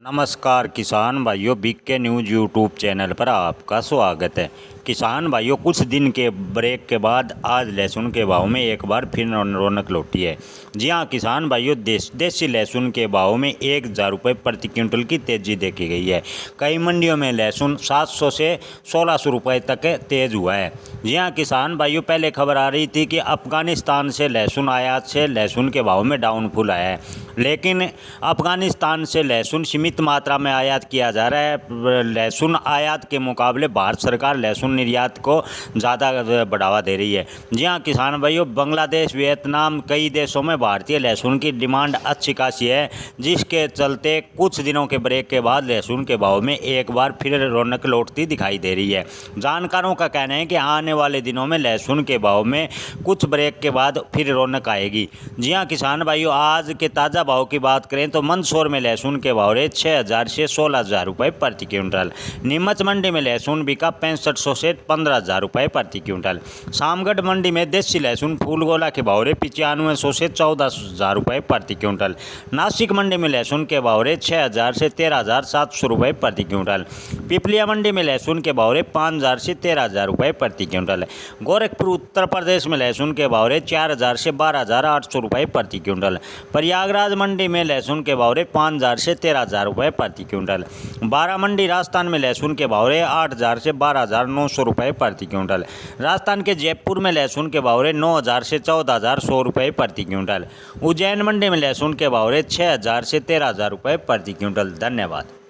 नमस्कार किसान भाइयों, बीके न्यूज़ यूट्यूब चैनल पर आपका स्वागत है। किसान भाइयों, कुछ दिन के ब्रेक के बाद आज लहसुन के भाव में एक बार फिर रौनक लौटी है। जी हां किसान भाइयों, देसी लहसुन के भाव में 1,000 रुपये प्रति क्विंटल की तेज़ी देखी गई है। कई मंडियों में लहसुन 700 से 1,600 रुपये तक तेज़ हुआ है। जी हां किसान भाइयों, पहले खबर आ रही थी कि अफगानिस्तान से लहसुन आयात से लहसुन के भाव में डाउनफॉल आया है, लेकिन अफगानिस्तान से लहसुन सीमित मात्रा में आयात किया जा रहा है। लहसुन आयात के मुकाबले भारत सरकार लहसुन निर्यात को ज़्यादा बढ़ावा दे रही है। जी हाँ किसान भाइयों, बांग्लादेश, वियतनाम, कई देशों में भारतीय लहसुन की डिमांड अच्छी खासी है, जिसके चलते कुछ दिनों के ब्रेक के बाद लहसुन के भाव में एक बार फिर रौनक लौटती दिखाई दे रही है। जानकारों का कहना है कि आने वाले दिनों में लहसुन के भाव में कुछ ब्रेक के बाद फिर रौनक आएगी। जी हाँ किसान भाइयों, आज के ताज़ा भाव की बात करें तो मंदसौर में लहसुन के भाव रहे 6,000 से 16,000 रुपये प्रति क्विंटल। नीमच मंडी में लहसुन बिका 6500 से 15,000 रुपये प्रति क्विंटल। शामगढ़ मंडी में देसी लहसुन फूलगोला के भाव रहे 9500 से 14,000 रुपये प्रति क्विंटल। नासिक मंडी में लहसुन के भाव रहे 6,000 से 13,700 रुपये प्रति क्विंटल। पिपलिया मंडी में लहसुन के भाव रहे 5,000 से 13,000 रुपये प्रति क्विंटल। गोरखपुर उत्तर प्रदेश में लहसुन के भाव रहे 4,000 से 12,800 रुपये प्रति क्विंटल। प्रयागराज मंडी में लहसुन के भाव रहे 5,000 से 13,000 रुपये प्रति क्विंटल। बारामंडी राजस्थान में लहसुन के भाव रहे 8,000 से 12,900 रुपये प्रति क्विंटल। राजस्थान के जयपुर में लहसुन के भाव रहे 9,000 से 14,100 रुपये प्रति क्विंटल। उज्जैन मंडी में लहसुन के भाव रहे 6,000 से 13,000 रुपये प्रति क्विंटल। धन्यवाद।